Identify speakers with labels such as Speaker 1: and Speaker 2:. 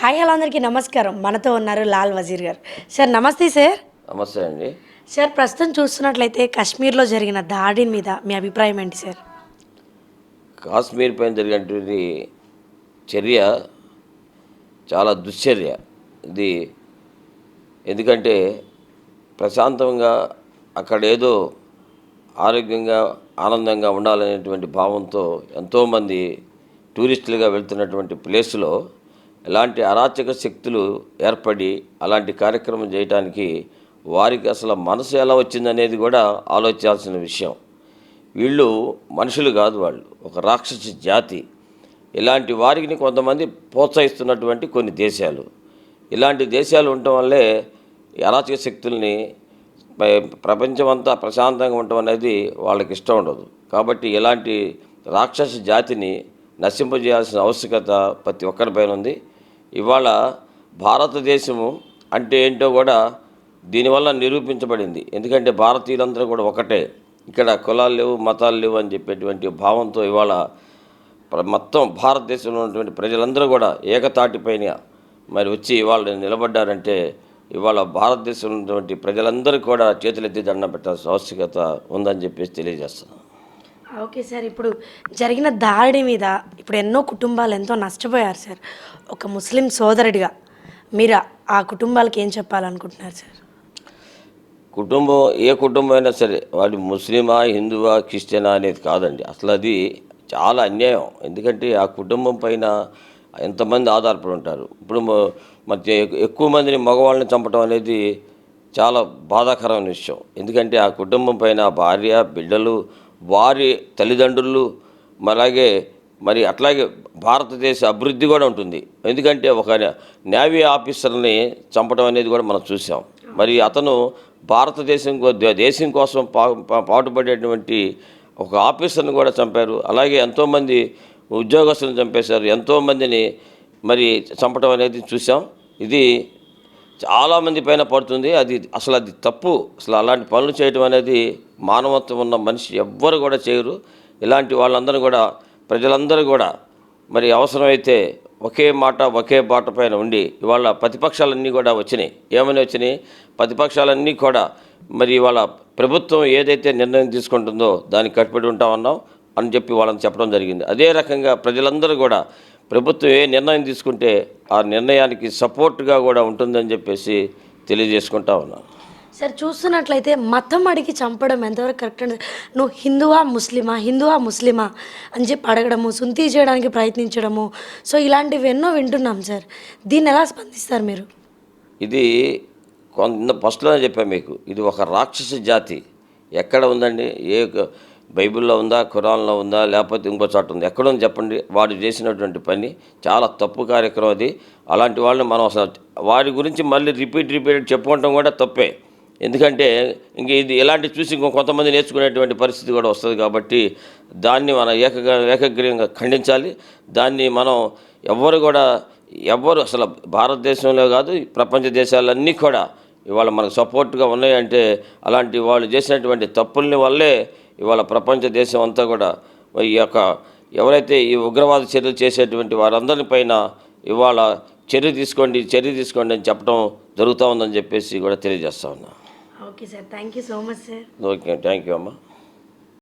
Speaker 1: Hi hello అందరికీ నమస్కారం. మనతో ఉన్నారు లాల్ వజీర్ గారు. సార్ నమస్తే సార్.
Speaker 2: నమస్తే అండి.
Speaker 1: సార్ ప్రస్తుతం చూస్తున్నట్లయితే కాశ్మీర్లో జరిగిన దాడి మీద మీ అభిప్రాయం ఏంటి సార్?
Speaker 2: కాశ్మీర్ పైన జరిగినటువంటి చర్య చాలా దుశ్చర్య. ఇది ఎందుకంటే ప్రశాంతంగా అక్కడ ఏదో ఆరోగ్యంగా ఆనందంగా ఉండాలనేటువంటి భావంతో ఎంతోమంది టూరిస్టులుగా వెళ్తున్నటువంటి ప్లేస్లో ఎలాంటి అరాచక శక్తులు ఏర్పడి అలాంటి కార్యక్రమం చేయడానికి వారికి అసలు మనసు ఎలా వచ్చిందనేది కూడా ఆలోచించాల్సిన విషయం. వీళ్ళు మనుషులు కాదు, వాళ్ళు ఒక రాక్షస జాతి. ఇలాంటి వారికి కొంతమంది ప్రోత్సహిస్తున్నటువంటి కొన్ని దేశాలు, ఇలాంటి దేశాలు ఉండటం వల్లే అరాచక శక్తుల్ని ప్రపంచమంతా ప్రశాంతంగా ఉండటం అనేది వాళ్ళకి ఇష్టం ఉండదు. కాబట్టి ఇలాంటి రాక్షస జాతిని నశింపజేయాల్సిన ఆవశ్యకత ప్రతి ఒక్కరిపైన ఉంది. ఇవాళ భారతదేశము అంటే ఏంటో కూడా దీనివల్ల నిరూపించబడింది. ఎందుకంటే భారతీయులందరూ కూడా ఒకటే, ఇక్కడ కులాలు లేవు మతాలు లేవు అని చెప్పేటువంటి భావంతో ఇవాళ మొత్తం భారతదేశంలో ఉన్నటువంటి ప్రజలందరూ కూడా ఏకతాటిపైన మరి వచ్చి ఇవాళ నిలబడ్డారంటే ఇవాళ భారతదేశంలో ఉన్నటువంటి ప్రజలందరూ కూడా చేతులెత్తి దండం పెట్టాల్సిన ఆవశ్యకత ఉందని చెప్పేసి తెలియజేస్తున్నాను.
Speaker 1: ఓకే సార్, ఇప్పుడు జరిగిన దాడి మీద ఇప్పుడు ఎన్నో కుటుంబాలు ఎంతో నష్టపోయారు సార్. ఒక ముస్లిం సోదరుడిగా మీరు ఆ కుటుంబాలకు ఏం చెప్పాలనుకుంటున్నారు సార్?
Speaker 2: కుటుంబం ఏ కుటుంబం అయినా సరే, వాడు ముస్లిమా హిందువా క్రిస్టియనా అనేది కాదండి. అసలు అది చాలా అన్యాయం. ఎందుకంటే ఆ కుటుంబం పైన ఎంతమంది ఆధారపడి ఉంటారు. ఇప్పుడు మరి ఎక్కువ మందిని మగవాళ్ళని చంపడం అనేది చాలా బాధాకరమైన విషయం. ఎందుకంటే ఆ కుటుంబం పైన భార్య బిడ్డలు వారి తల్లిదండ్రులు మరి అట్లాగే భారతదేశ అభివృద్ధి కూడా ఉంటుంది. ఎందుకంటే ఒక నేవీ ఆఫీసర్ని చంపడం అనేది కూడా మనం చూసాం. మరి అతను దేశం కోసం పాటుపడేటువంటి ఒక ఆఫీసర్ని కూడా చంపారు. అలాగే ఎంతోమంది ఉద్యోగస్తులను చంపేశారు, ఎంతోమందిని మరి చంపడం అనేది చూసాం. ఇది చాలామంది పైన పడుతుంది. అది తప్పు. అసలు అలాంటి పనులు చేయడం అనేది మానవత్వం ఉన్న మనిషి ఎవ్వరు కూడా చేయరు. ఇలాంటి వాళ్ళందరూ కూడా ప్రజలందరూ కూడా మరి అవసరమైతే ఒకే మాట ఒకే బాట పైన ఉండి ఇవాళ ప్రతిపక్షాలన్నీ కూడా వచ్చినాయి. ఏమని వచ్చినాయి? ప్రతిపక్షాలన్నీ కూడా మరి ఇవాళ ప్రభుత్వం ఏదైతే నిర్ణయం తీసుకుంటుందో దానికి కట్టుబడి ఉంటామన్నాం అని చెప్పి వాళ్ళని చెప్పడం జరిగింది. అదే రకంగా ప్రజలందరూ కూడా ప్రభుత్వం ఏ నిర్ణయం తీసుకుంటే ఆ నిర్ణయానికి సపోర్ట్గా కూడా ఉంటుందని చెప్పేసి తెలియజేసుకుంటా ఉన్నాను.
Speaker 1: సార్ చూస్తున్నట్లయితే మతం అడిగి చంపడం ఎంతవరకు కరెక్ట్ అంటే, నువ్వు హిందువా ముస్లిమా అని చెప్పి అడగడము, సుంతి చేయడానికి ప్రయత్నించడము, సో ఇలాంటివి ఎన్నో వింటున్నాం సార్. దీన్ని ఎలా స్పందిస్తారు మీరు?
Speaker 2: ఇది ఫస్ట్లోనే చెప్పాను మీకు, ఇది ఒక రాక్షస జాతి. ఎక్కడ ఉందండి? బైబిల్లో ఉందా, ఖురాన్లో ఉందా, లేకపోతే ఇంకో చోట ఉంది? ఎక్కడుంది చెప్పండి? వాడు చేసినటువంటి పని చాలా తప్పు కార్యక్రమం అది. అలాంటి వాళ్ళని మనం అసలు వారి గురించి మళ్ళీ రిపీట్ చెప్పుకోవటం కూడా తప్పే. ఎందుకంటే ఇంక ఇది ఇలాంటి చూసి కొంతమంది నేర్చుకునేటువంటి పరిస్థితి కూడా వస్తుంది. కాబట్టి దాన్ని మనం ఏకగ్రీవంగా ఖండించాలి. దాన్ని మనం ఎవ్వరు అసలు భారతదేశంలో కాదు ప్రపంచ దేశాలన్నీ కూడా ఇవాళ మనకు సపోర్ట్గా ఉన్నాయంటే అలాంటి వాళ్ళు చేసినటువంటి తప్పుల్ని వల్లే ఇవాళ ప్రపంచ దేశం అంతా కూడా ఎవరైతే ఈ ఉగ్రవాద చర్యలు చేసేటువంటి వారందరి పైన ఇవాళ చర్య తీసుకోండి అని చెప్పడం జరుగుతూ ఉందని చెప్పేసి కూడా తెలియజేస్తా ఉన్నా.
Speaker 1: Okay sir, thank you so much sir.
Speaker 2: Okay, thank you అమ్మా.